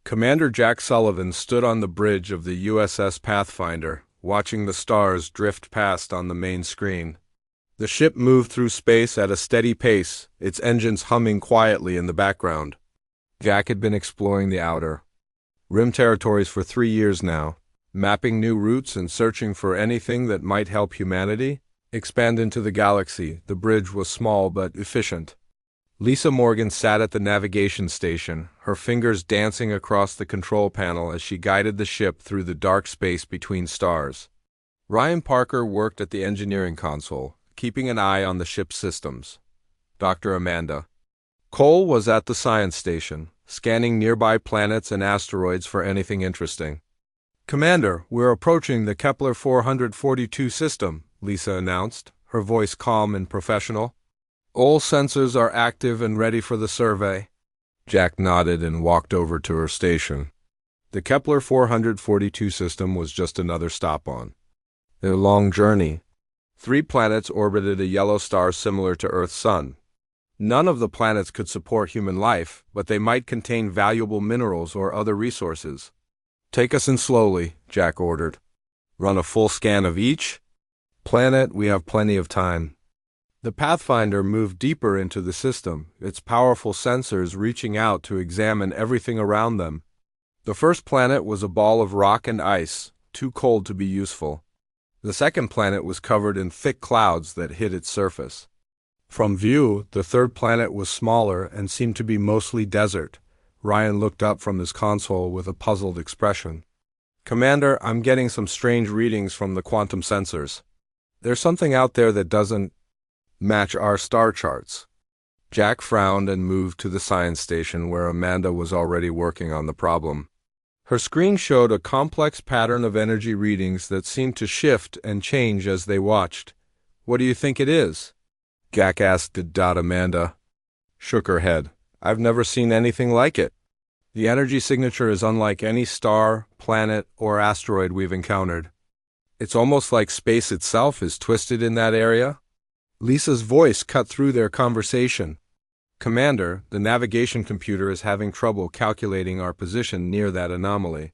Commander Jack Sullivan stood on the bridge of the USS Pathfinder, watching the stars drift past on the main screen. The ship moved through space at a steady pace, its engines humming quietly in the background. Jack had been exploring the outer rim territories for 3 years now, mapping new routes and searching for anything that might help humanity expand into the galaxy. The bridge was small but efficient. Lisa Morgan sat at the navigation station, her fingers dancing across the control panel as she guided the ship through the dark space between stars. Ryan Parker worked at the engineering console, keeping an eye on the ship's systems. Dr. Amanda Cole was at the science station, scanning nearby planets and asteroids for anything interesting. "Commander, we're approaching the Kepler 442 system," Lisa announced, her voice calm and professional. "All sensors are active and ready for the survey." Jack nodded and walked over to her station. The Kepler 442 system was just another stop on their long journey. 3 planets orbited a yellow star similar to Earth's sun. None of the planets could support human life, but they might contain valuable minerals or other resources. "Take us in slowly," Jack ordered. "Run a full scan of each planet. We have plenty of time." The Pathfinder moved deeper into the system, its powerful sensors reaching out to examine everything around them. The first planet was a ball of rock and ice, too cold to be useful. The second planet was covered in thick clouds that hid its surface. From view, the third planet was smaller and seemed to be mostly desert. Ryan looked up from his console with a puzzled expression. "Commander, I'm getting some strange readings from the quantum sensors. There's something out there that doesn't match our star charts." Jack frowned and moved to the science station where Amanda was already working on the problem. Her screen showed a complex pattern of energy readings that seemed to shift and change as they watched. "What do you think it is?" Jack asked. Amanda shook her head. "I've never seen anything like it. The energy signature is unlike any star, planet, or asteroid we've encountered. It's almost like space itself is twisted in that area." Lisa's voice cut through their conversation. "Commander, the navigation computer is having trouble calculating our position near that anomaly.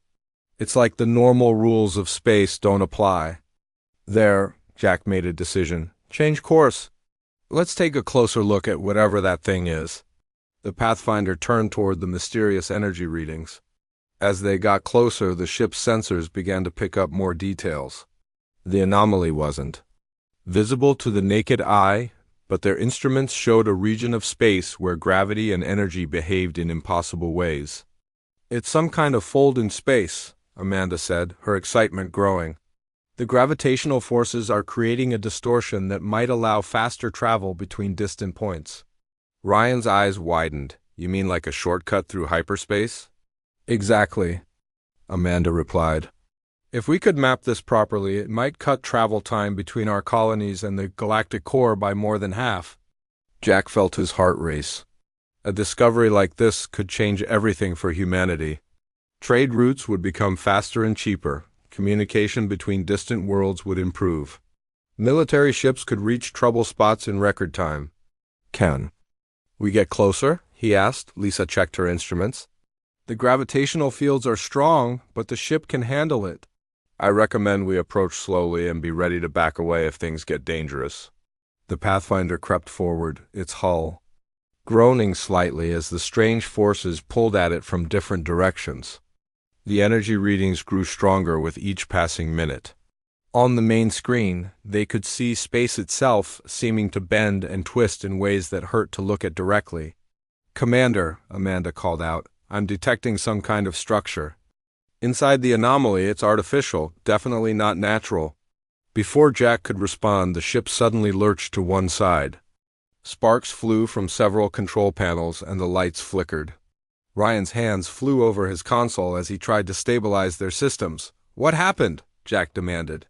It's like the normal rules of space don't apply." "There," Jack made a decision. "Change course. Let's take a closer look at whatever that thing is." The Pathfinder turned toward the mysterious energy readings. As they got closer, the ship's sensors began to pick up more details. The anomaly wasn't visible to the naked eye, but their instruments showed a region of space where gravity and energy behaved in impossible ways. "It's some kind of fold in space," Amanda said, her excitement growing. "The gravitational forces are creating a distortion that might allow faster travel between distant points." Ryan's eyes widened. "You mean like a shortcut through hyperspace?" "Exactly," Amanda replied. "If we could map this properly, it might cut travel time between our colonies and the galactic core by more than half." Jack felt his heart race. A discovery like this could change everything for humanity. Trade routes would become faster and cheaper. Communication between distant worlds would improve. Military ships could reach trouble spots in record time. "Can we get closer?" he asked. Lisa checked her instruments. "The gravitational fields are strong, but the ship can handle it." "I recommend we approach slowly and be ready to back away if things get dangerous." The Pathfinder crept forward, its hull groaning slightly as the strange forces pulled at it from different directions. The energy readings grew stronger with each passing minute. On the main screen, they could see space itself seeming to bend and twist in ways that hurt to look at directly. "Commander," Amanda called out, "I'm detecting some kind of structure. Inside the anomaly, it's artificial, definitely not natural." Before Jack could respond, the ship suddenly lurched to one side. Sparks flew from several control panels and the lights flickered. Ryan's hands flew over his console as he tried to stabilize their systems. "What happened?" Jack demanded.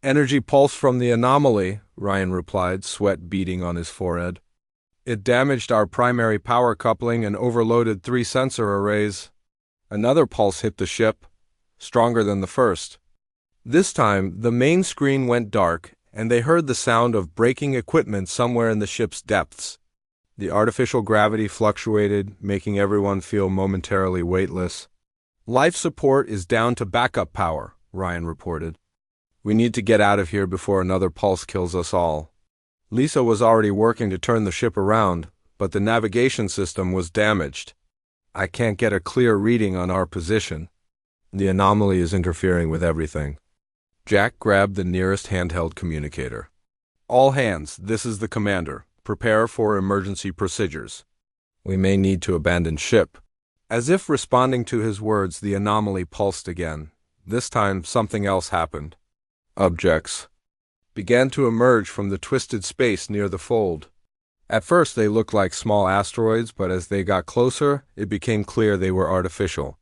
"Energy pulse from the anomaly," Ryan replied, sweat beading on his forehead. "It damaged our primary power coupling and overloaded 3 sensor arrays. Another pulse hit the ship, stronger than the first. This time, the main screen went dark, and they heard the sound of breaking equipment somewhere in the ship's depths. The artificial gravity fluctuated, making everyone feel momentarily weightless. Life support is down to backup power, Ryan reported. We need to get out of here before another pulse kills us all. Lisa was already working to turn the ship around, but the navigation system was damaged. I can't get a clear reading on our position. The anomaly is interfering with everything. Jack grabbed the nearest handheld communicator. All hands, this is the commander. Prepare for emergency procedures. We may need to abandon ship. As if responding to his words, the anomaly pulsed again. This time, something else happened. Objects began to emerge from the twisted space near the fold. At first, they looked like small asteroids, but as they got closer, it became clear they were artificial.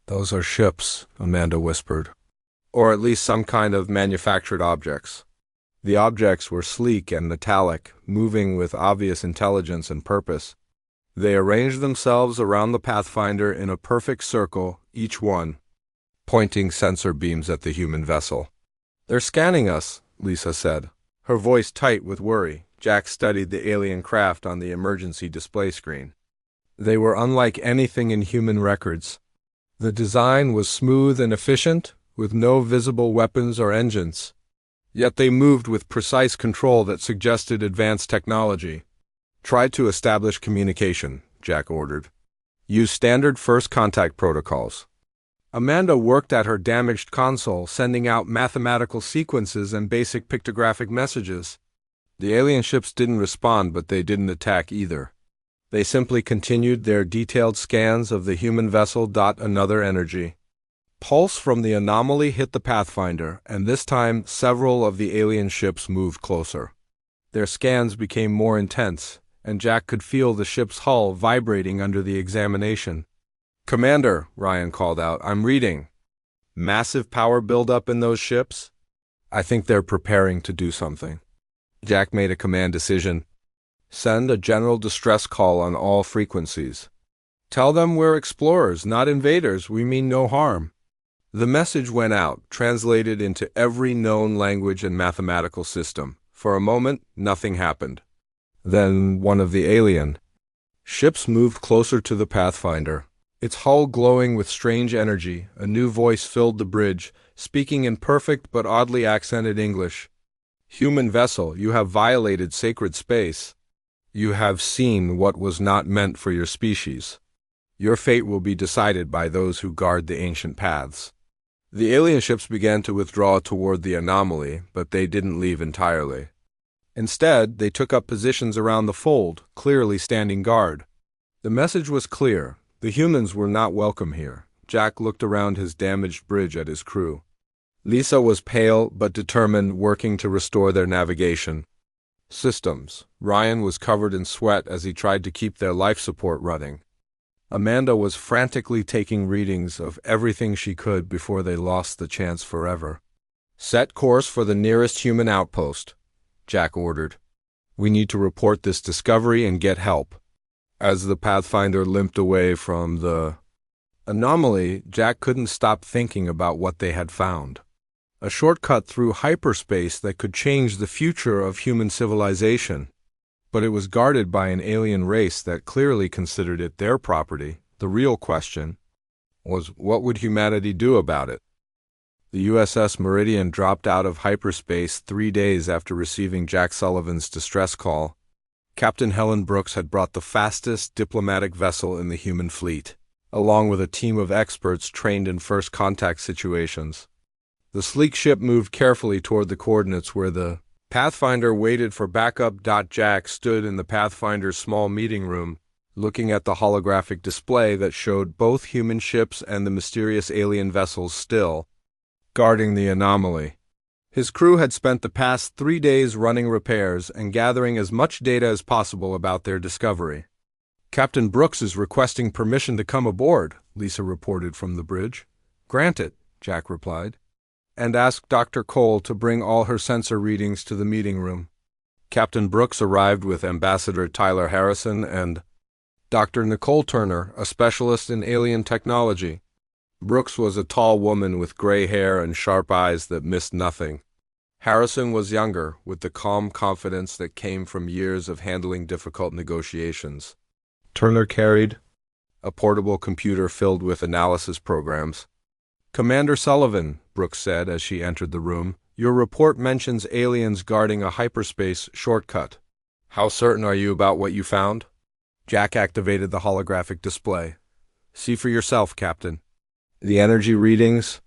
Those are ships, Amanda whispered. Or at least some kind of manufactured objects. The objects were sleek and metallic, moving with obvious intelligence and purpose. They arranged themselves around the Pathfinder in a perfect circle, each one pointing sensor beams at the human vessel. They're scanning us, Lisa said, her voice tight with worry. Jack studied the alien craft on the emergency display screen. They were unlike anything in human records. The design was smooth and efficient, with no visible weapons or engines. Yet they moved with precise control that suggested advanced technology. Try to establish communication, Jack ordered. Use standard first contact protocols. Amanda worked at her damaged console, sending out mathematical sequences and basic pictographic messages. The alien ships didn't respond, but they didn't attack either. They simply continued their detailed scans of the human vessel. Another energy pulse from the anomaly hit the Pathfinder, and this time several of the alien ships moved closer. Their scans became more intense, and Jack could feel the ship's hull vibrating under the examination. Commander, Ryan called out, I'm reading. Massive power buildup in those ships? I think they're preparing to do something. Jack made a command decision. Send a general distress call on all frequencies. Tell them we're explorers, not invaders. We mean no harm. The message went out, translated into every known language and mathematical system. For a moment, nothing happened. Then one of the alien ships moved closer to the Pathfinder, its hull glowing with strange energy. A new voice filled the bridge, speaking in perfect but oddly accented English. Human vessel, you have violated sacred space. You have seen what was not meant for your species. Your fate will be decided by those who guard the ancient paths. The alien ships began to withdraw toward the anomaly, but they didn't leave entirely. Instead, they took up positions around the fold, clearly standing guard. The message was clear. The humans were not welcome here. Jack looked around his damaged bridge at his crew. Lisa was pale but determined, working to restore their navigation systems. Ryan was covered in sweat as he tried to keep their life support running. Amanda was frantically taking readings of everything she could before they lost the chance forever. Set course for the nearest human outpost, Jack ordered. We need to report this discovery and get help. As the Pathfinder limped away from the anomaly, Jack couldn't stop thinking about what they had found. A shortcut through hyperspace that could change the future of human civilization. But it was guarded by an alien race that clearly considered it their property. The real question was, what would humanity do about it? The USS Meridian dropped out of hyperspace 3 days after receiving Jack Sullivan's distress call. Captain Helen Brooks had brought the fastest diplomatic vessel in the human fleet, along with a team of experts trained in first contact situations. The sleek ship moved carefully toward the coordinates where the Pathfinder waited for backup. Jack stood in the Pathfinder's small meeting room, looking at the holographic display that showed both human ships and the mysterious alien vessels still guarding the anomaly. His crew had spent the past 3 days running repairs and gathering as much data as possible about their discovery. Captain Brooks is requesting permission to come aboard, Lisa reported from the bridge. Granted, Jack replied, and asked Dr. Cole to bring all her sensor readings to the meeting room. Captain Brooks arrived with Ambassador Tyler Harrison and Dr. Nicole Turner, a specialist in alien technology. Brooks was a tall woman with gray hair and sharp eyes that missed nothing. Harrison was younger, with the calm confidence that came from years of handling difficult negotiations. Turner carried a portable computer filled with analysis programs. "Commander Sullivan," Brooks said as she entered the room, "your report mentions aliens guarding a hyperspace shortcut. How certain are you about what you found?" Jack activated the holographic display. "See for yourself, Captain. The energy readings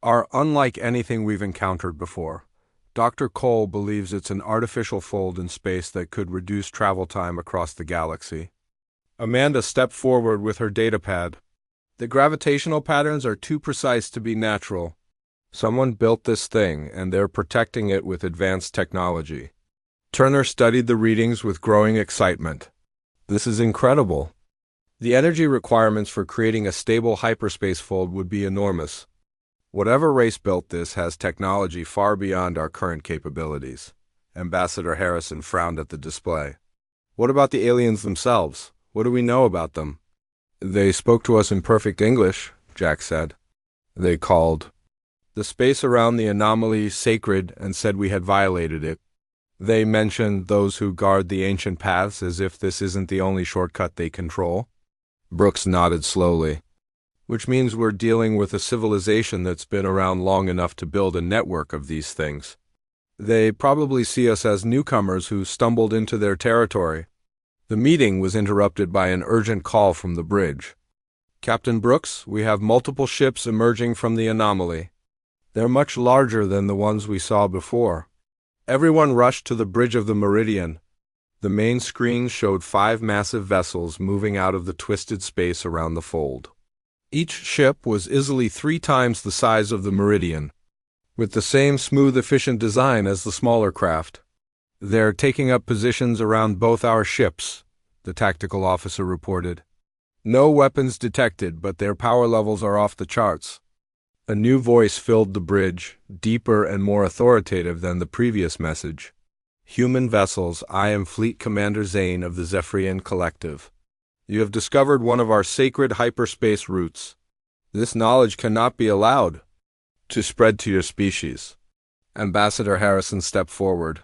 are unlike anything we've encountered before. Dr. Cole believes it's an artificial fold in space that could reduce travel time across the galaxy." Amanda stepped forward with her datapad. "The gravitational patterns are too precise to be natural. Someone built this thing, and they're protecting it with advanced technology." Turner studied the readings with growing excitement. "This is incredible. The energy requirements for creating a stable hyperspace fold would be enormous. Whatever race built this has technology far beyond our current capabilities." Ambassador Harrison frowned at the display. "What about the aliens themselves? What do we know about them?" "They spoke to us in perfect English," Jack said. "They called the space around the anomaly sacred and said we had violated it. They mentioned those who guard the ancient paths as if this isn't the only shortcut they control." Brooks nodded slowly. "Which means we're dealing with a civilization that's been around long enough to build a network of these things. They probably see us as newcomers who stumbled into their territory." The meeting was interrupted by an urgent call from the bridge. "Captain Brooks, we have multiple ships emerging from the anomaly. They're much larger than the ones we saw before." Everyone rushed to the bridge of the Meridian. The main screen showed 5 massive vessels moving out of the twisted space around the fold. Each ship was easily 3 times the size of the Meridian, with the same smooth, efficient design as the smaller craft. "They're taking up positions around both our ships," the tactical officer reported. "No weapons detected, but their power levels are off the charts." A new voice filled the bridge, deeper and more authoritative than the previous message. "Human vessels, I am Fleet Commander Zane of the Zephyrian Collective. You have discovered one of our sacred hyperspace routes. This knowledge cannot be allowed to spread to your species." Ambassador Harrison stepped forward.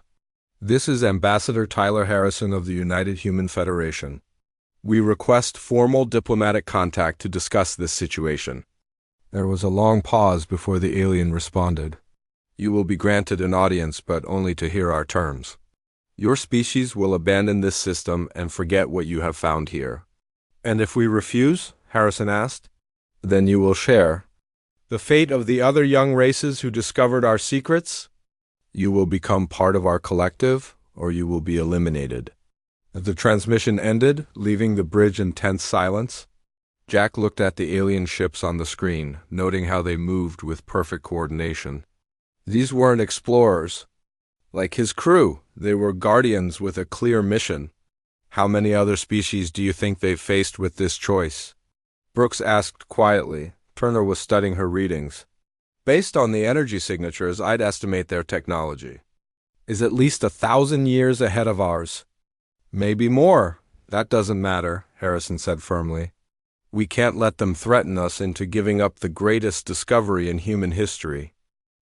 "This is Ambassador Tyler Harrison of the United Human Federation. We request formal diplomatic contact to discuss this situation." There was a long pause before the alien responded. "You will be granted an audience, but only to hear our terms. Your species will abandon this system and forget what you have found here." "And if we refuse?" Harrison asked. "Then you will share the fate of the other young races who discovered our secrets. You will become part of our collective, or you will be eliminated." The transmission ended, leaving the bridge in tense silence. Jack looked at the alien ships on the screen, noting how they moved with perfect coordination. These weren't explorers. Like his crew, they were guardians with a clear mission. "How many other species do you think they've faced with this choice?" Brooks asked quietly. Turner was studying her readings. "Based on the energy signatures, I'd estimate their technology is at least 1,000 years ahead of ours." "Maybe more. That doesn't matter," Harrison said firmly. "We can't let them threaten us into giving up the greatest discovery in human history."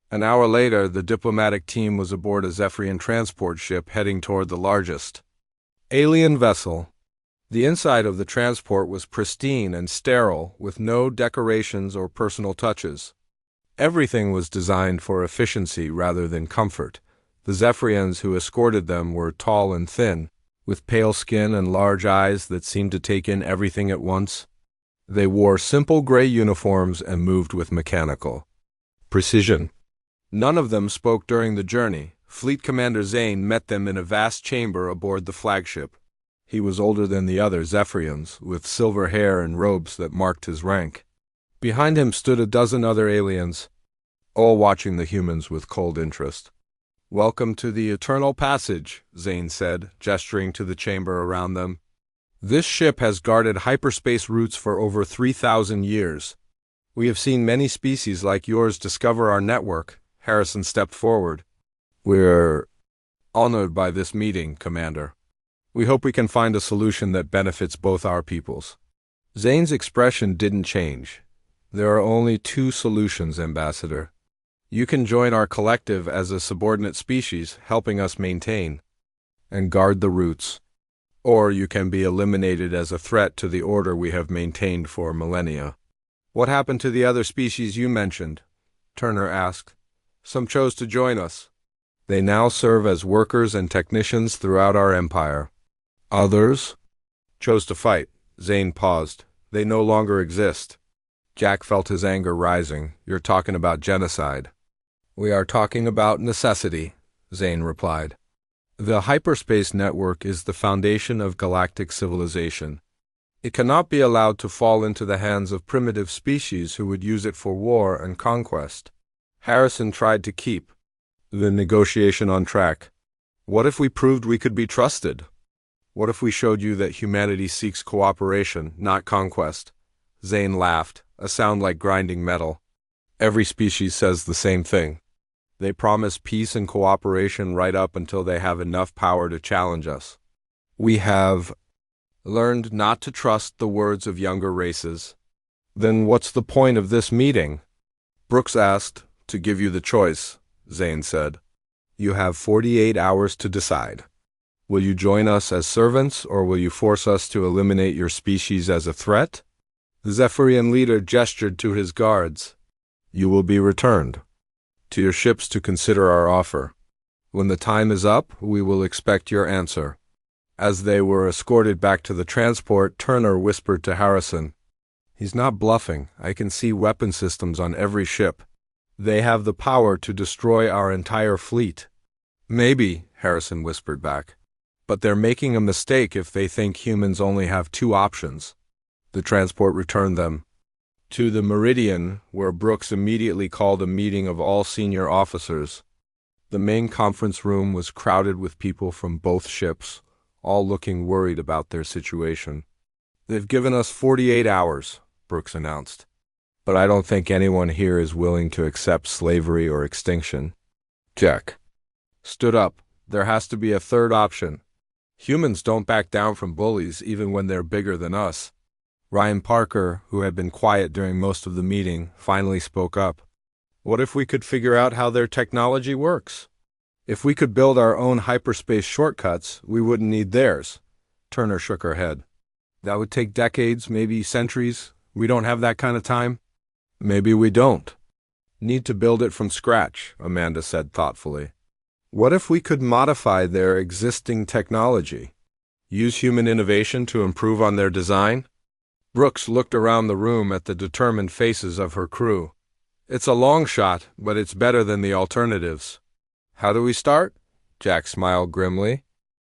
An hour later, the diplomatic team was aboard a Zephyrian transport ship heading toward the largest alien vessel. The inside of the transport was pristine and sterile, with no decorations or personal touches. Everything was designed for efficiency rather than comfort. The Zephyrians who escorted them were tall and thin, with pale skin and large eyes that seemed to take in everything at once. They wore simple gray uniforms and moved with mechanical precision. None of them spoke during the journey. Fleet Commander Zane met them in a vast chamber aboard the flagship. He was older than the other Zephyrians, with silver hair and robes that marked his rank. Behind him stood a dozen other aliens, all watching the humans with cold interest. "Welcome to the Eternal Passage," Zane said, gesturing to the chamber around them. "This ship has guarded hyperspace routes for over 3,000 years. We have seen many species like yours discover our network." Harrison stepped forward. "We're honored by this meeting, Commander. We hope we can find a solution that benefits both our peoples." Zane's expression didn't change. "There are only 2 solutions, Ambassador. You can join our collective as a subordinate species, helping us maintain and guard the routes. Or you can be eliminated as a threat to the order we have maintained for millennia. What happened to the other species you mentioned? Turner asked. Some chose to join us. They now serve as workers and technicians throughout our empire. Others chose to fight. Zane paused. They no longer exist. Jack felt his anger rising. You're talking about genocide. We are talking about necessity, Zane replied. The hyperspace network is the foundation of galactic civilization. It cannot be allowed to fall into the hands of primitive species who would use it for war and conquest. Harrison tried to keep the negotiation on track. What if we proved we could be trusted? What if we showed you that humanity seeks cooperation, not conquest? Zane laughed, a sound like grinding metal. Every species says the same thing. They promise peace and cooperation right up until they have enough power to challenge us. We have learned not to trust the words of younger races. Then what's the point of this meeting? Brooks asked. To give you the choice, Zane said. You have 48 hours to decide. Will you join us as servants, or will you force us to eliminate your species as a threat? The Zephyrian leader gestured to his guards. You will be returned to your ships to consider our offer. When the time is up, we will expect your answer. As they were escorted back to the transport, Turner whispered to Harrison. He's not bluffing. I can see weapon systems on every ship. They have the power to destroy our entire fleet. Maybe, Harrison whispered back. But they're making a mistake if they think humans only have two options. The transport returned them to the Meridian, where Brooks immediately called a meeting of all senior officers. The main conference room was crowded with people from both ships, all looking worried about their situation. They've given us 48 hours, Brooks announced. But I don't think anyone here is willing to accept slavery or extinction. Jack stood up. There has to be a third option. Humans don't back down from bullies even when they're bigger than us. Ryan Parker, who had been quiet during most of the meeting, finally spoke up. What if we could figure out how their technology works? If we could build our own hyperspace shortcuts, we wouldn't need theirs. Turner shook her head. That would take decades, maybe centuries. We don't have that kind of time. Maybe we don't need to build it from scratch, Amanda said thoughtfully. What if we could modify their existing technology? Use human innovation to improve on their design? Brooks looked around the room at the determined faces of her crew. It's a long shot, but it's better than the alternatives. How do we start? Jack smiled grimly.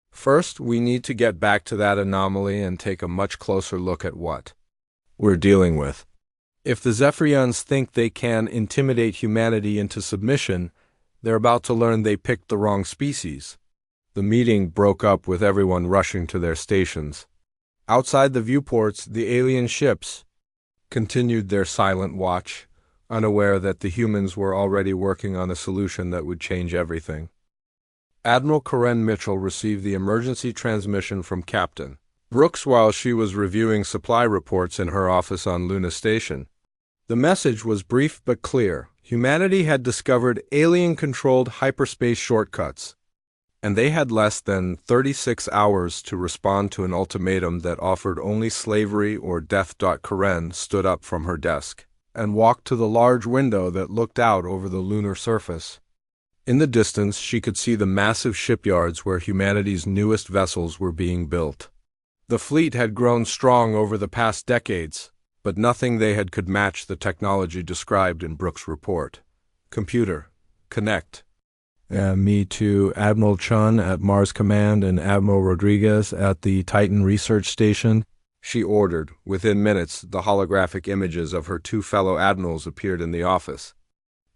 First, we need to get back to that anomaly and take a much closer look at what we're dealing with. If the Zephyrians think they can intimidate humanity into submission, they're about to learn they picked the wrong species. The meeting broke up with everyone rushing to their stations. Outside the viewports, the alien ships continued their silent watch, unaware that the humans were already working on a solution that would change everything. Admiral Karen Mitchell received the emergency transmission from Captain Brooks while she was reviewing supply reports in her office on Luna Station. The message was brief but clear. Humanity had discovered alien-controlled hyperspace shortcuts, and they had less than 36 hours to respond to an ultimatum that offered only slavery or death. Karen stood up from her desk and walked to the large window that looked out over the lunar surface. In the distance, she could see the massive shipyards where humanity's newest vessels were being built. The fleet had grown strong over the past decades, but nothing they had could match the technology described in Brooks' report. Computer, connect. Me to Admiral Chun at Mars Command and Admiral Rodriguez at the Titan Research Station, she ordered. Within minutes, the holographic images of her two fellow admirals appeared in the office.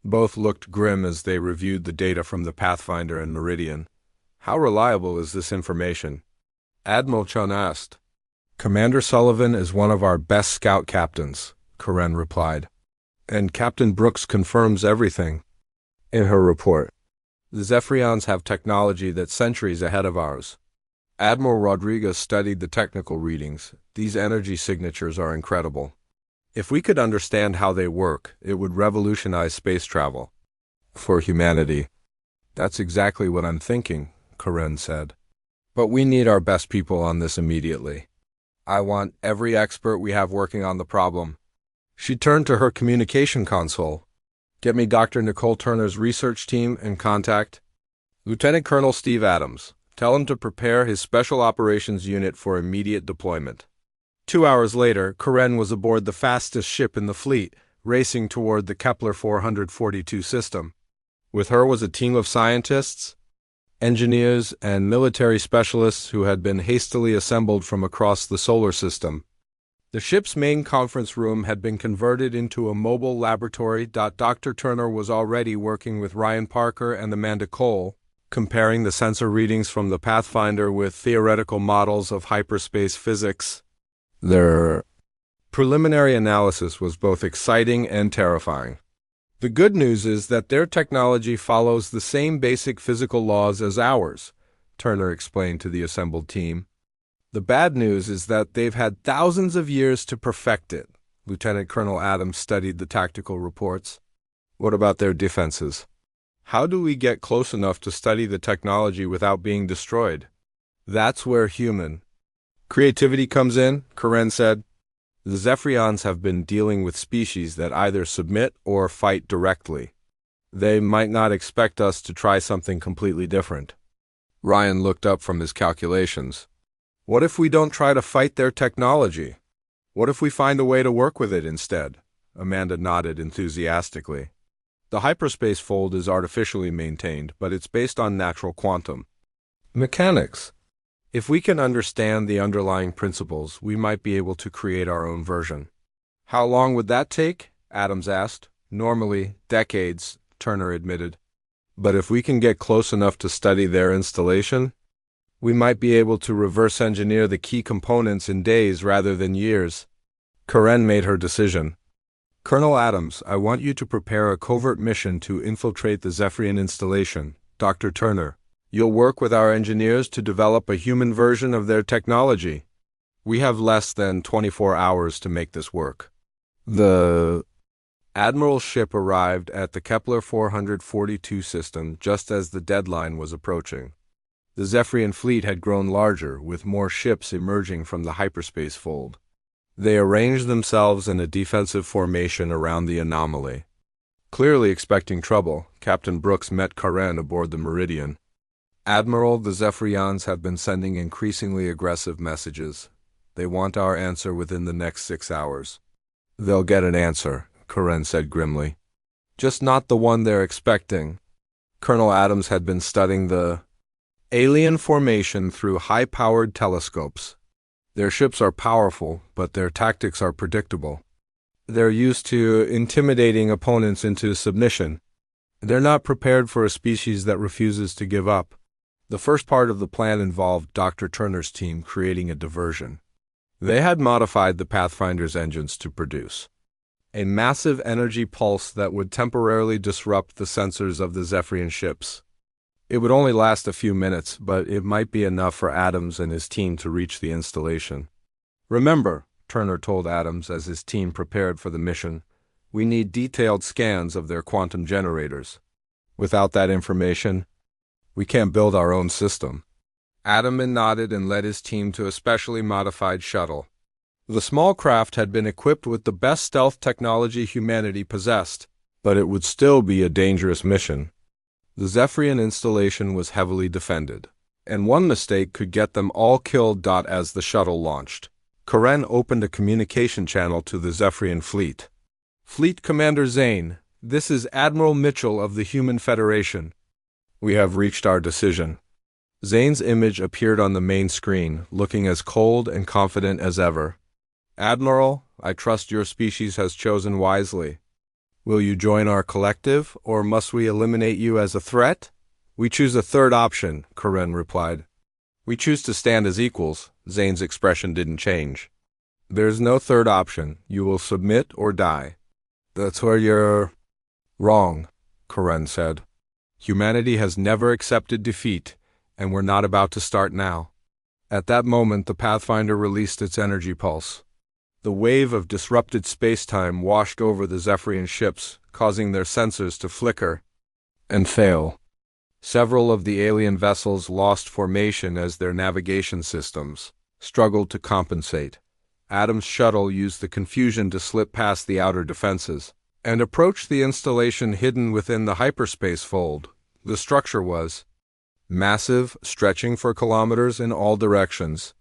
Both looked grim as they reviewed the data from the Pathfinder and Meridian. How reliable is this information? Admiral Chun asked. Commander Sullivan is one of our best scout captains, Karen replied. And Captain Brooks confirms everything in her report. The Zephyrians have technology that's centuries ahead of ours. Admiral Rodriguez studied the technical readings. These energy signatures are incredible. If we could understand how they work, it would revolutionize space travel for humanity. That's exactly what I'm thinking, Karen said. But we need our best people on this immediately. I want every expert we have working on the problem. She turned to her communication console. Get me Dr. Nicole Turner's research team in contact. Lieutenant Colonel Steve Adams. Tell him to prepare his Special Operations Unit for immediate deployment. 2 hours later, Karen was aboard the fastest ship in the fleet, racing toward the Kepler 442 system. With her was a team of scientists, engineers, and military specialists who had been hastily assembled from across the solar system. The ship's main conference room had been converted into a mobile laboratory. Dr. Turner was already working with Ryan Parker and Amanda Cole, comparing the sensor readings from the Pathfinder with theoretical models of hyperspace physics. Their preliminary analysis was both exciting and terrifying. The good news is that their technology follows the same basic physical laws as ours, Turner explained to the assembled team. The bad news is that they've had thousands of years to perfect it. Lieutenant Colonel Adams studied the tactical reports. What about their defenses? How do we get close enough to study the technology without being destroyed? That's where human creativity comes in, Karen said. The Zephyrians have been dealing with species that either submit or fight directly. They might not expect us to try something completely different. Ryan looked up from his calculations. What if we don't try to fight their technology? What if we find a way to work with it instead? Amanda nodded enthusiastically. The hyperspace fold is artificially maintained, but it's based on natural quantum mechanics. If we can understand the underlying principles, we might be able to create our own version. How long would that take? Adams asked. Normally, decades, Turner admitted. But if we can get close enough to study their installation, we might be able to reverse engineer the key components in days rather than years. Karen made her decision. Colonel Adams, I want you to prepare a covert mission to infiltrate the Zephyrian installation. Dr. Turner, you'll work with our engineers to develop a human version of their technology. We have less than 24 hours to make this work. The Admiral's ship arrived at the Kepler 442 system just as the deadline was approaching. The Zephyrian fleet had grown larger, with more ships emerging from the hyperspace fold. They arranged themselves in a defensive formation around the anomaly. Clearly expecting trouble, Captain Brooks met Karen aboard the Meridian. Admiral, the Zephyrians have been sending increasingly aggressive messages. They want our answer within the next 6 hours. They'll get an answer, Karen said grimly. Just not the one they're expecting. Colonel Adams had been studying the alien formation through high-powered telescopes. Their ships are powerful, but their tactics are predictable. They're used to intimidating opponents into submission. They're not prepared for a species that refuses to give up. The first part of the plan involved Dr. Turner's team creating a diversion. They had modified the Pathfinder's engines to produce a massive energy pulse that would temporarily disrupt the sensors of the Zephyrian ships. It would only last a few minutes, but it might be enough for Adams and his team to reach the installation. Remember, Turner told Adams as his team prepared for the mission, we need detailed scans of their quantum generators. Without that information, we can't build our own system. Adams nodded and led his team to a specially modified shuttle. The small craft had been equipped with the best stealth technology humanity possessed, but it would still be a dangerous mission. The Zephyrian installation was heavily defended, and one mistake could get them all killed. As the shuttle launched, Karen opened a communication channel to the Zephyrian fleet. Fleet Commander Zane, this is Admiral Mitchell of the Human Federation. We have reached our decision. Zane's image appeared on the main screen, looking as cold and confident as ever. Admiral, I trust your species has chosen wisely. Will you join our collective, or must we eliminate you as a threat? We choose a third option, Karen replied. We choose to stand as equals. Zane's expression didn't change. There's no third option. You will submit or die. That's where you're wrong, Karen said. Humanity has never accepted defeat, and we're not about to start now. At that moment, the Pathfinder released its energy pulse. The wave of disrupted space-time washed over the Zephyrian ships, causing their sensors to flicker and fail. Several of the alien vessels lost formation as their navigation systems struggled to compensate. Adam's shuttle used the confusion to slip past the outer defenses and approach the installation hidden within the hyperspace fold. The structure was massive, stretching for kilometers in all directions.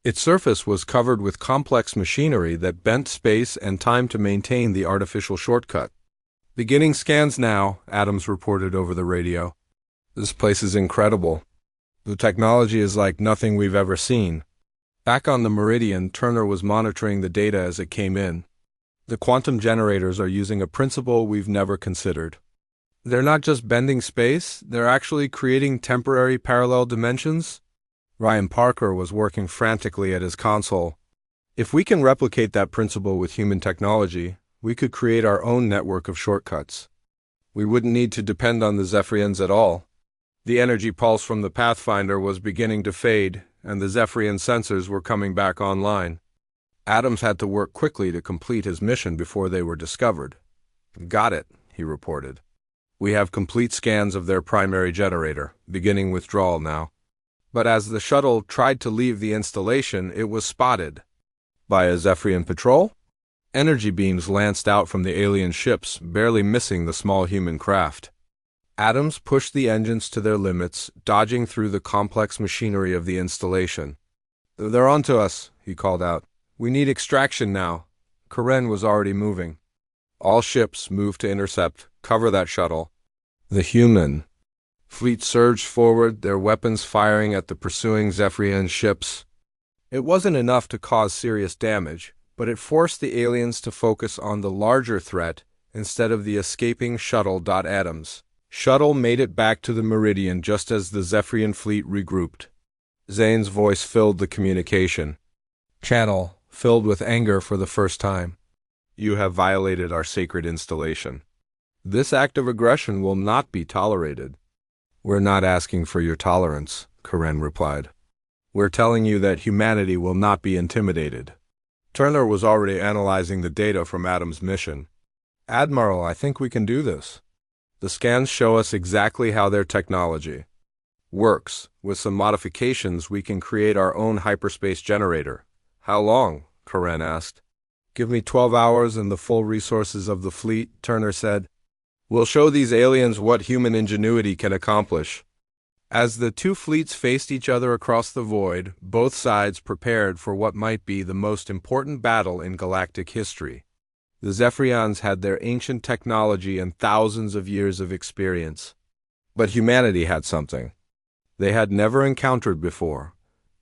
Its surface was covered with complex machinery that bent space and time to maintain the artificial shortcut. "Beginning scans now," Adams reported over the radio. "This place is incredible. The technology is like nothing we've ever seen." Back on the Meridian, Turner was monitoring the data as it came in. "The quantum generators are using a principle we've never considered. They're not just bending space, they're actually creating temporary parallel dimensions." Ryan Parker was working frantically at his console. "If we can replicate that principle with human technology, we could create our own network of shortcuts. We wouldn't need to depend on the Zephyrians at all." The energy pulse from the Pathfinder was beginning to fade, and the Zephyrian sensors were coming back online. Adams had to work quickly to complete his mission before they were discovered. "Got it," he reported. "We have complete scans of their primary generator, beginning withdrawal now." But as the shuttle tried to leave the installation, it was spotted by a Zephyrian patrol. Energy beams lanced out from the alien ships, barely missing the small human craft. Adams pushed the engines to their limits, dodging through the complex machinery of the installation. "They're onto us," he called out. "We need extraction now." Karen was already moving. "All ships move to intercept. Cover that shuttle." The human fleet surged forward, their weapons firing at the pursuing Zephyrian ships. It wasn't enough to cause serious damage, but it forced the aliens to focus on the larger threat instead of the escaping shuttle. Adams' shuttle made it back to the Meridian just as the Zephyrian fleet regrouped. Zane's voice filled the communication channel, filled with anger for the first time. "You have violated our sacred installation. This act of aggression will not be tolerated." "We're not asking for your tolerance," Karen replied. "We're telling you that humanity will not be intimidated." Turner was already analyzing the data from Adam's mission. "Admiral, I think we can do this. The scans show us exactly how their technology works. With some modifications, we can create our own hyperspace generator." "How long?" Karen asked. "Give me 12 hours and the full resources of the fleet," Turner said. "We'll show these aliens what human ingenuity can accomplish." As the two fleets faced each other across the void, both sides prepared for what might be the most important battle in galactic history. The Zephyrians had their ancient technology and thousands of years of experience. But humanity had something they had never encountered before: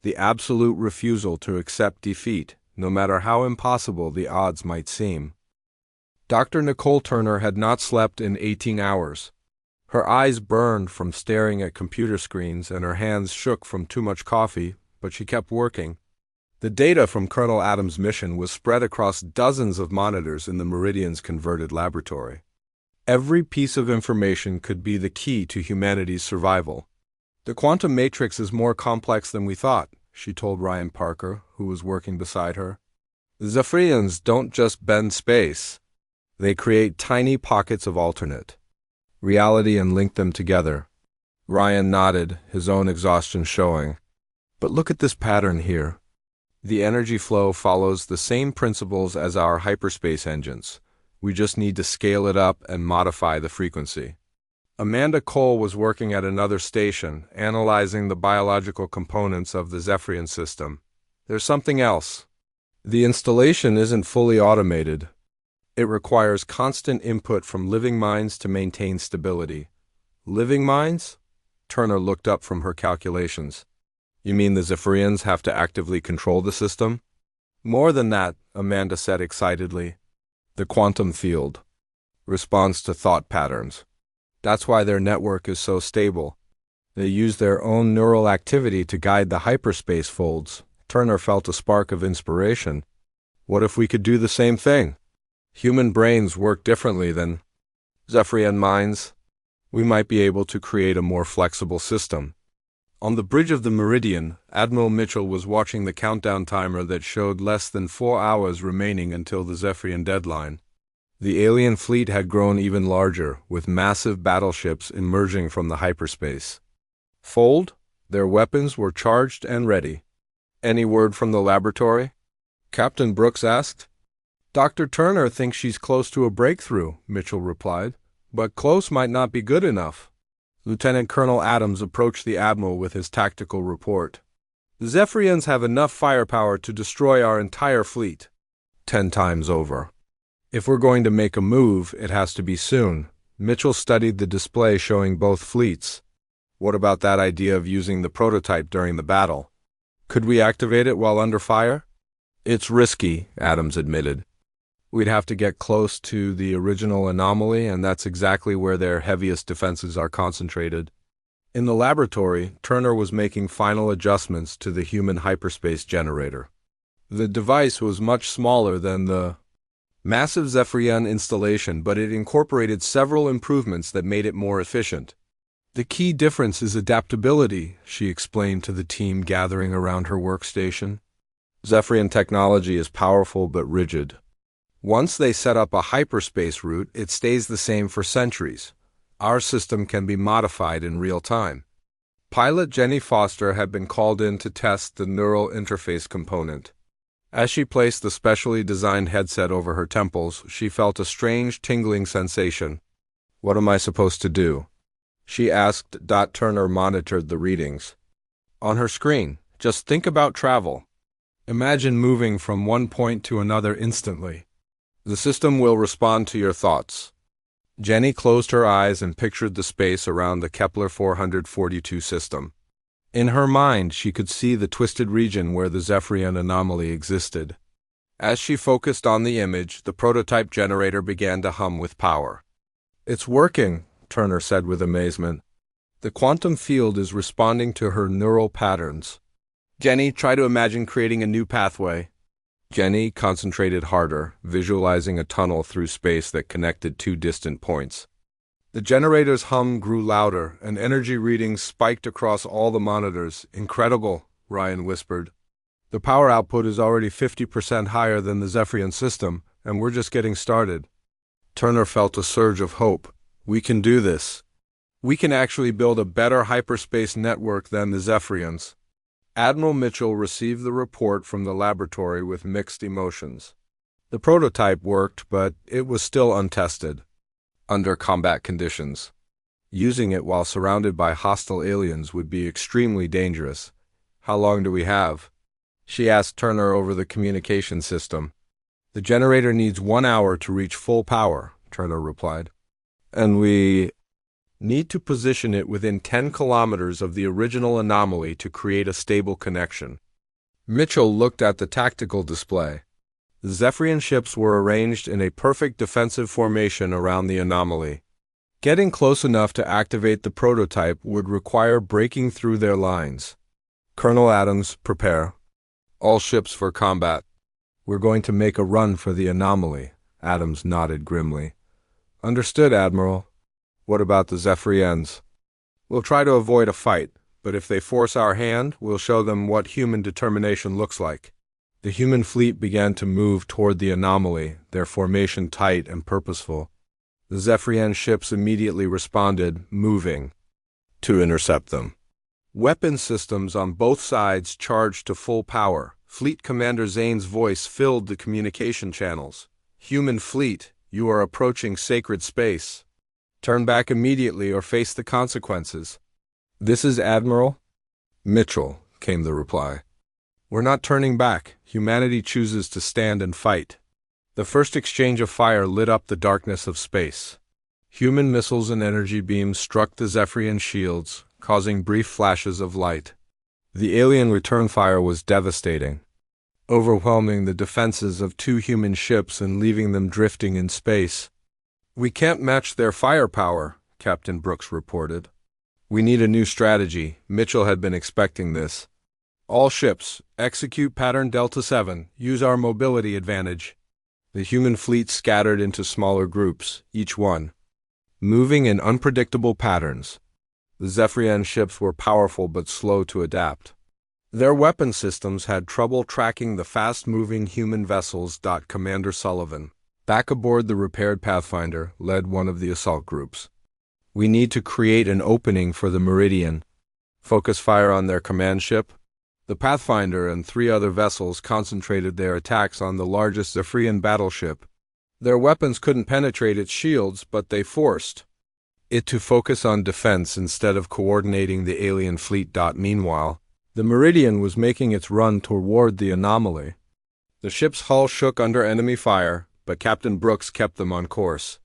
the absolute refusal to accept defeat, no matter how impossible the odds might seem. Dr. Nicole Turner had not slept in 18 hours. Her eyes burned from staring at computer screens and her hands shook from too much coffee, but she kept working. The data from Colonel Adams' mission was spread across dozens of monitors in the Meridian's converted laboratory. Every piece of information could be the key to humanity's survival. "The quantum matrix is more complex than we thought," she told Ryan Parker, who was working beside her. "The Zephyrians don't just bend space. They create tiny pockets of alternate reality and link them together." Ryan nodded, his own exhaustion showing. "But look at this pattern here. The energy flow follows the same principles as our hyperspace engines. We just need to scale it up and modify the frequency." Amanda Cole was working at another station, analyzing the biological components of the Zephyrian system. "There's something else. The installation isn't fully automated. It requires constant input from living minds to maintain stability." "Living minds?" Turner looked up from her calculations. "You mean the Zephyrians have to actively control the system?" "More than that," Amanda said excitedly. "The quantum field responds to thought patterns. That's why their network is so stable. They use their own neural activity to guide the hyperspace folds." Turner felt a spark of inspiration. "What if we could do the same thing? Human brains work differently than Zephyrian minds. We might be able to create a more flexible system." On the bridge of the Meridian, Admiral Mitchell was watching the countdown timer that showed less than 4 hours remaining until the Zephyrian deadline. The alien fleet had grown even larger, with massive battleships emerging from the hyperspace. Fold, their weapons were charged and ready. Any word from the laboratory? Captain Brooks asked. Dr. Turner thinks she's close to a breakthrough, Mitchell replied, but close might not be good enough. Lieutenant Colonel Adams approached the Admiral with his tactical report. The Zephyrians have enough firepower to destroy our entire fleet. 10 times over. If we're going to make a move, it has to be soon. Mitchell studied the display showing both fleets. What about that idea of using the prototype during the battle? Could we activate it while under fire? It's risky, Adams admitted. We'd have to get close to the original anomaly, and that's exactly where their heaviest defenses are concentrated. In the laboratory, Turner was making final adjustments to the human hyperspace generator. The device was much smaller than the massive Zephyrian installation, but it incorporated several improvements that made it more efficient. The key difference is adaptability, she explained to the team gathering around her workstation. Zephyrian technology is powerful but rigid. Once they set up a hyperspace route, it stays the same for centuries. Our system can be modified in real time. Pilot Jenny Foster had been called in to test the neural interface component. As she placed the specially designed headset over her temples, she felt a strange tingling sensation. What am I supposed to do? She asked. Turner monitored the readings. On her screen, just think about travel. Imagine moving from one point to another instantly. The system will respond to your thoughts. Jenny closed her eyes and pictured the space around the Kepler 442 system. In her mind, she could see the twisted region where the Zephyrian anomaly existed. As she focused on the image, the prototype generator began to hum with power. It's working, Turner said with amazement. The quantum field is responding to her neural patterns. Jenny, try to imagine creating a new pathway. Jenny concentrated harder, visualizing a tunnel through space that connected two distant points. The generator's hum grew louder, and energy readings spiked across all the monitors. Incredible, Ryan whispered. The power output is already 50% higher than the Zephyrian system, and we're just getting started. Turner felt a surge of hope. We can do this. We can actually build a better hyperspace network than the Zephyrians. Admiral Mitchell received the report from the laboratory with mixed emotions. The prototype worked, but it was still untested. Under combat conditions. Using it while surrounded by hostile aliens would be extremely dangerous. How long do we have? She asked Turner over the communication system. The generator needs 1 hour to reach full power, Turner replied. And we need to position it within 10 kilometers of the original anomaly to create a stable connection. Mitchell looked at the tactical display. The Zephyrian ships were arranged in a perfect defensive formation around the anomaly. Getting close enough to activate the prototype would require breaking through their lines. Colonel Adams, prepare. All ships for combat. We're going to make a run for the anomaly, Adams nodded grimly. Understood, Admiral. What about the Zephyrians? We'll try to avoid a fight, but if they force our hand, we'll show them what human determination looks like. The human fleet began to move toward the anomaly, their formation tight and purposeful. The Zephyrian ships immediately responded, moving to intercept them. Weapon systems on both sides charged to full power. Fleet Commander Zane's voice filled the communication channels. Human fleet, you are approaching sacred space. Turn back immediately or face the consequences. This is Admiral Mitchell, came the reply. We're not turning back. Humanity chooses to stand and fight. The first exchange of fire lit up the darkness of space. Human missiles and energy beams struck the Zephyrian shields, causing brief flashes of light. The alien return fire was devastating, overwhelming the defenses of 2 human ships and leaving them drifting in space. We can't match their firepower, Captain Brooks reported. We need a new strategy. Mitchell had been expecting this. All ships, execute pattern Delta 7. Use our mobility advantage. The human fleet scattered into smaller groups, each one moving in unpredictable patterns. The Zephyrian ships were powerful but slow to adapt. Their weapon systems had trouble tracking the fast-moving human vessels. Commander Sullivan, Back aboard the repaired Pathfinder led one of the assault groups. We need to create an opening for the Meridian. Focus fire on their command ship. The Pathfinder and 3 other vessels concentrated their attacks on the largest Zephyrian battleship. Their weapons couldn't penetrate its shields, but they forced it to focus on defense instead of coordinating the alien fleet. Meanwhile, the Meridian was making its run toward the anomaly. The ship's hull shook under enemy fire, but Captain Brooks kept them on course.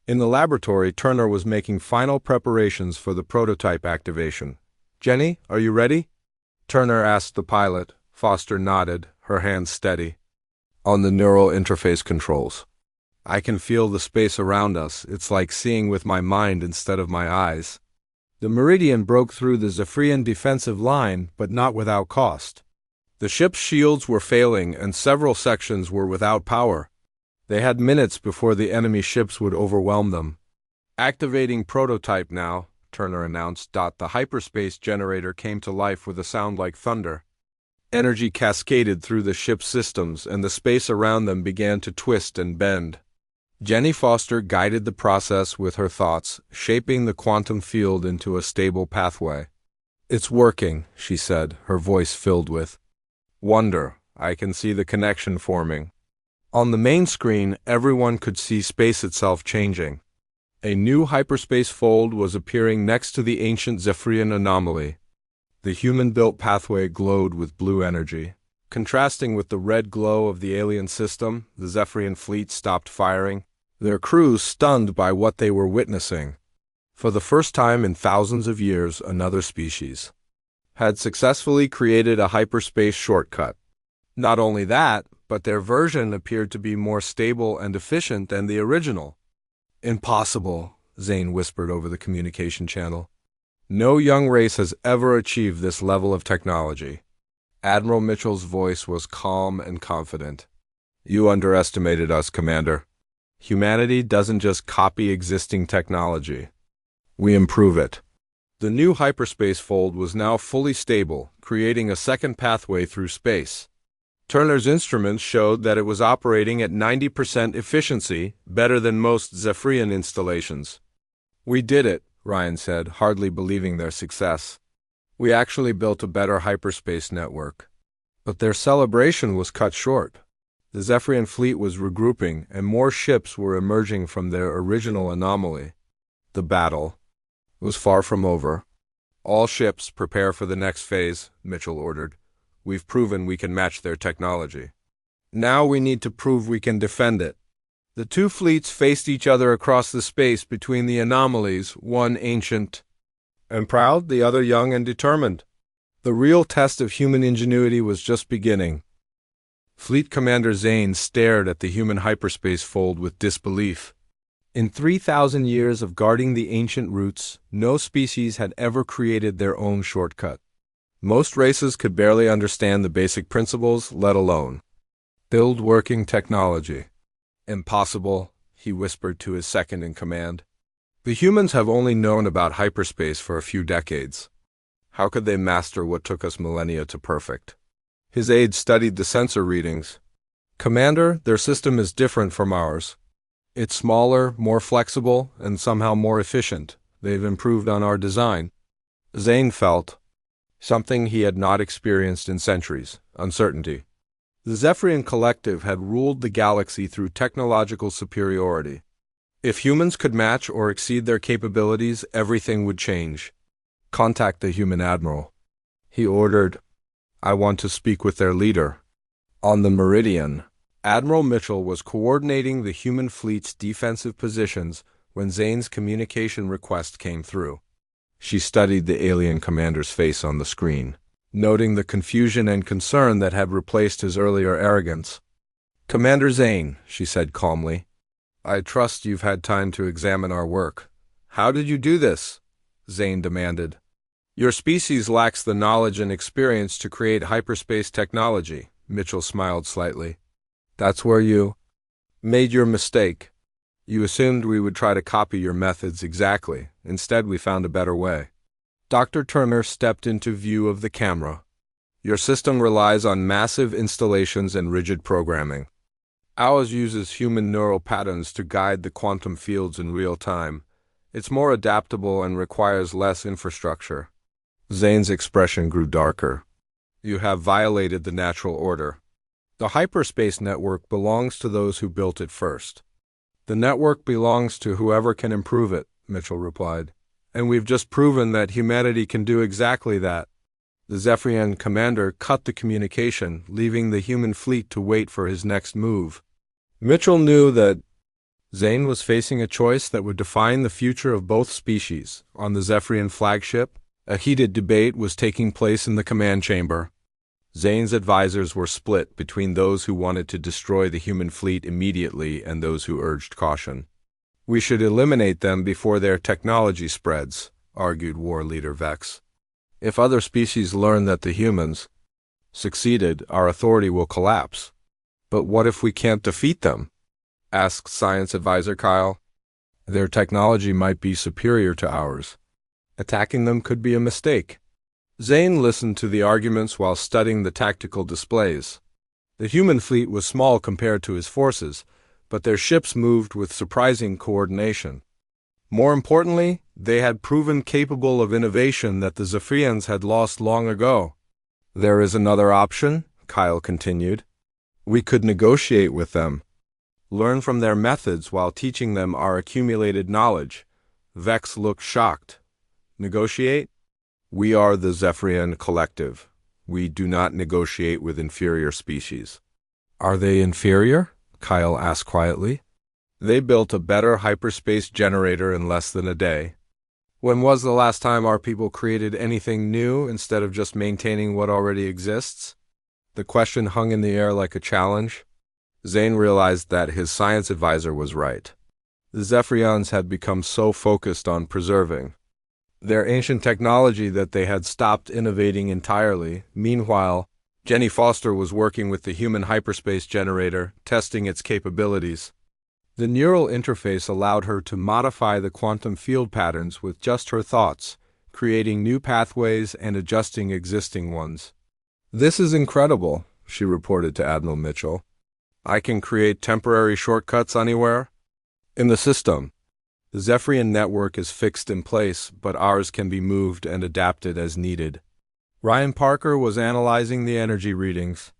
In the laboratory, Turner was making final preparations for the prototype activation. "Jenny, are you ready?" Turner asked the pilot. Foster nodded, her hands steady on the neural interface controls. "I can feel the space around us. It's like seeing with my mind instead of my eyes." The Meridian broke through the Zephyrian defensive line, but not without cost. The ship's shields were failing, and several sections were without power. They had minutes before the enemy ships would overwhelm them. "Activating prototype now," Turner announced. The hyperspace generator came to life with a sound like thunder. Energy cascaded through the ship's systems, and the space around them began to twist and bend. Jenny Foster guided the process with her thoughts, shaping the quantum field into a stable pathway. "It's working," she said, her voice filled with wonder. "I can see the connection forming." On the main screen, everyone could see space itself changing. A new hyperspace fold was appearing next to the ancient Zephyrian anomaly. The human-built pathway glowed with blue energy. Contrasting with the red glow of the alien system, the Zephyrian fleet stopped firing, their crews stunned by what they were witnessing. For the first time in thousands of years, another species had successfully created a hyperspace shortcut. Not only that, but their version appeared to be more stable and efficient than the original. "Impossible," Zane whispered over the communication channel. "No young race has ever achieved this level of technology." Admiral Mitchell's voice was calm and confident. "You underestimated us, Commander. Humanity doesn't just copy existing technology. We improve it." The new hyperspace fold was now fully stable, creating a second pathway through space. Turner's instruments showed that it was operating at 90% efficiency, better than most Zephyrian installations. "We did it," Ryan said, hardly believing their success. "We actually built a better hyperspace network." But their celebration was cut short. The Zephyrian fleet was regrouping, and more ships were emerging from their original anomaly. The battle was far from over. "All ships prepare for the next phase," Mitchell ordered. "We've proven we can match their technology. Now we need to prove we can defend it." The two fleets faced each other across the space between the anomalies, one ancient and proud, the other young and determined. The real test of human ingenuity was just beginning. Fleet Commander Zane stared at the human hyperspace fold with disbelief. In 3,000 years of guarding the ancient roots, no species had ever created their own shortcut. Most races could barely understand the basic principles, let alone build working technology. "Impossible," he whispered to his second in command. "The humans have only known about hyperspace for a few decades. How could they master what took us millennia to perfect?" His aide studied the sensor readings. "Commander, their system is different from ours. It's smaller, more flexible, and somehow more efficient. They've improved on our design." Zane felt something he had not experienced in centuries: uncertainty. The Zephyrian Collective had ruled the galaxy through technological superiority. If humans could match or exceed their capabilities, everything would change. "Contact the human admiral," he ordered. "I want to speak with their leader." On the Meridian, Admiral Mitchell was coordinating the human fleet's defensive positions when Zane's communication request came through. She studied the alien commander's face on the screen, noting the confusion and concern that had replaced his earlier arrogance. "Commander Zane," she said calmly, "I trust you've had time to examine our work." "How did you do this?" Zane demanded. "Your species lacks the knowledge and experience to create hyperspace technology," Mitchell smiled slightly. "That's where you made your mistake. You assumed we would try to copy your methods exactly. Instead, we found a better way." Dr. Turner stepped into view of the camera. "Your system relies on massive installations and rigid programming. Ours uses human neural patterns to guide the quantum fields in real time. It's more adaptable and requires less infrastructure. Zane's expression grew darker. You have violated the natural order. The hyperspace network belongs to those who built it first. The network belongs to whoever can improve it, Mitchell replied. And we've just proven that humanity can do exactly that. The Zephyrian commander cut the communication, leaving the human fleet to wait for his next move. Mitchell knew that Zane was facing a choice that would define the future of both species. On the Zephyrian flagship, a heated debate was taking place in the command chamber. Zane's advisors were split between those who wanted to destroy the human fleet immediately and those who urged caution. We should eliminate them before their technology spreads, argued war leader Vex. If other species learn that the humans succeeded, our authority will collapse. But what if we can't defeat them? Asked science advisor Kyle. Their technology might be superior to ours. Attacking them could be a mistake. Zane listened to the arguments while studying the tactical displays. The human fleet was small compared to his forces, but their ships moved with surprising coordination. More importantly, they had proven capable of innovation that the Zephyrians had lost long ago. There is another option, Kyle continued. We could negotiate with them. Learn from their methods while teaching them our accumulated knowledge. Vex looked shocked. Negotiate? We are the Zephyrian collective. We do not negotiate with inferior species. Are they inferior? Kyle asked quietly. They built a better hyperspace generator in less than a day. When was the last time our people created anything new instead of just maintaining what already exists? The question hung in the air like a challenge. Zane realized that his science advisor was right. The Zephyrians had become so focused on preserving their ancient technology that they had stopped innovating entirely. Meanwhile, Jenny Foster was working with the human hyperspace generator, testing its capabilities. The neural interface allowed her to modify the quantum field patterns with just her thoughts, creating new pathways and adjusting existing ones. This is incredible, she reported to Admiral Mitchell. I can create temporary shortcuts anywhere in the system. The Zephyrian network is fixed in place, but ours can be moved and adapted as needed. Ryan Parker was analyzing the energy readings.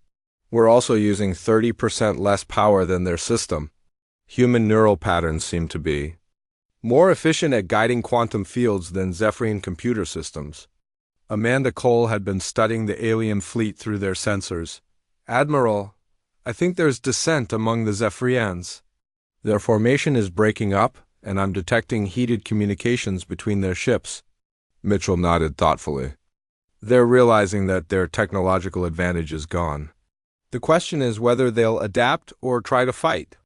We're also using 30% less power than their system. Human neural patterns seem to be more efficient at guiding quantum fields than Zephyrian computer systems. Amanda Cole had been studying the alien fleet through their sensors. Admiral, I think there's dissent among the Zephyrians. Their formation is breaking up, and I'm detecting heated communications between their ships. Mitchell nodded thoughtfully. They're realizing that their technological advantage is gone. The question is whether they'll adapt or try to fight.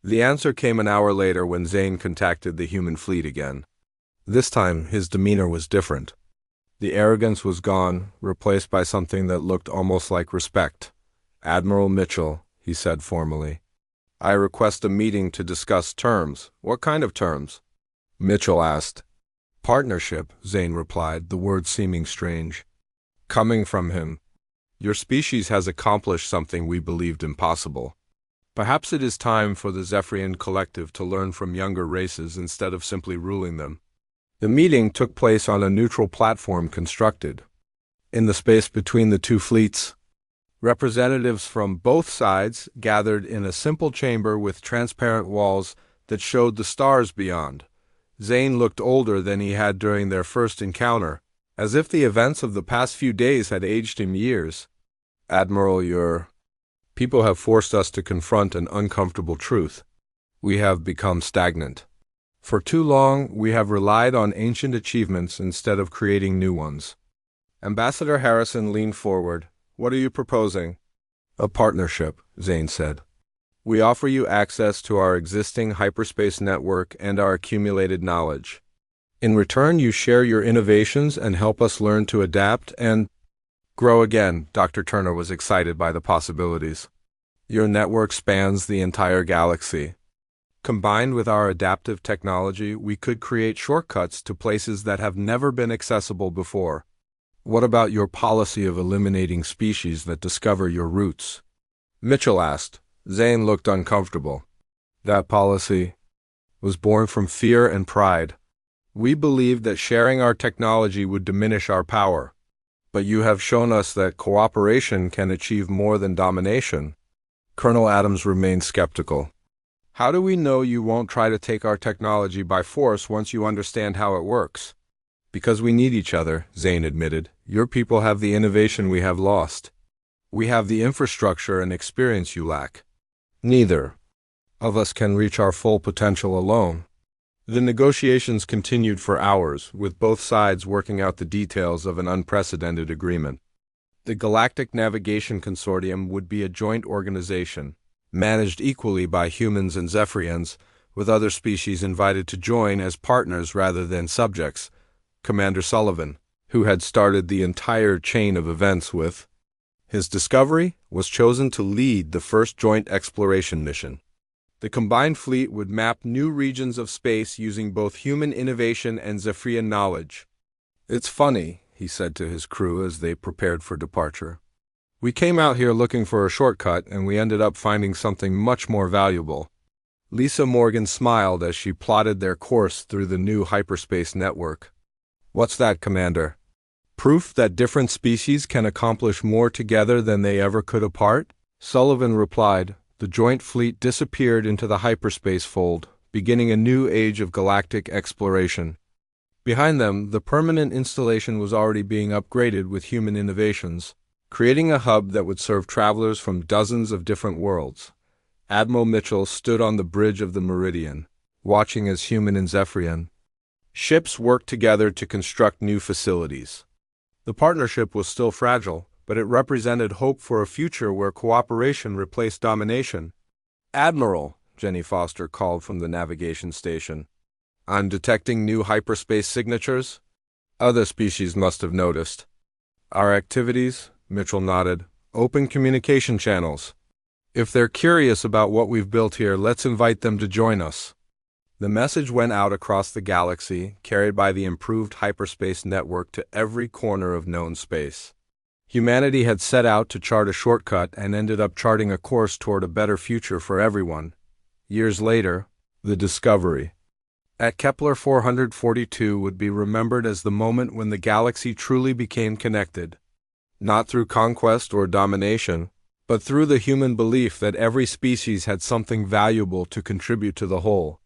The answer came an hour later when Zane contacted the human fleet again. This time, his demeanor was different. The arrogance was gone, replaced by something that looked almost like respect. Admiral Mitchell, he said formally. I request a meeting to discuss terms. What kind of terms? Mitchell asked. Partnership, Zane replied, the words seeming strange. Coming from him. Your species has accomplished something we believed impossible. Perhaps it is time for the Zephyrian collective to learn from younger races instead of simply ruling them. The meeting took place on a neutral platform constructed in the space between the two fleets. Representatives from both sides gathered in a simple chamber with transparent walls that showed the stars beyond. Zane looked older than he had during their first encounter, as if the events of the past few days had aged him years. Admiral, your people have forced us to confront an uncomfortable truth. We have become stagnant. For too long, we have relied on ancient achievements instead of creating new ones. Ambassador Harrison leaned forward. What are you proposing? A partnership, Zane said. We offer you access to our existing hyperspace network and our accumulated knowledge. In return, you share your innovations and help us learn to adapt and grow again. Dr. Turner was excited by the possibilities. Your network spans the entire galaxy. Combined with our adaptive technology, we could create shortcuts to places that have never been accessible before. What about your policy of eliminating species that discover your routes? Mitchell asked. Zane looked uncomfortable. That policy was born from fear and pride. We believed that sharing our technology would diminish our power. But you have shown us that cooperation can achieve more than domination. Colonel Adams remained skeptical. How do we know you won't try to take our technology by force once you understand how it works? Because we need each other, Zane admitted. Your people have the innovation we have lost. We have the infrastructure and experience you lack. Neither of us can reach our full potential alone. The negotiations continued for hours, with both sides working out the details of an unprecedented agreement. The Galactic Navigation Consortium would be a joint organization, managed equally by humans and Zephyrians, with other species invited to join as partners rather than subjects. Commander Sullivan, who had started the entire chain of events with his discovery, was chosen to lead the first joint exploration mission. The combined fleet would map new regions of space using both human innovation and Zephyrian knowledge. "It's funny," he said to his crew as they prepared for departure. "We came out here looking for a shortcut, and we ended up finding something much more valuable." Lisa Morgan smiled as she plotted their course through the new hyperspace network. "What's that, Commander?" "Proof that different species can accomplish more together than they ever could apart?" Sullivan replied. The joint fleet disappeared into the hyperspace fold, beginning a new age of galactic exploration. Behind them, the permanent installation was already being upgraded with human innovations, creating a hub that would serve travelers from dozens of different worlds. Admiral Mitchell stood on the bridge of the Meridian, watching as human and Zephyrian ships worked together to construct new facilities. The partnership was still fragile, but it represented hope for a future where cooperation replaced domination. "Admiral," Jenny Foster called from the navigation station, "I'm detecting new hyperspace signatures." Other species must have noticed. "Our activities," Mitchell nodded, "open communication channels. If they're curious about what we've built here, let's invite them to join us." The message went out across the galaxy, carried by the improved hyperspace network to every corner of known space. Humanity had set out to chart a shortcut and ended up charting a course toward a better future for everyone. Years later, the discovery at Kepler 442 would be remembered as the moment when the galaxy truly became connected, not through conquest or domination, but through the human belief that every species had something valuable to contribute to the whole.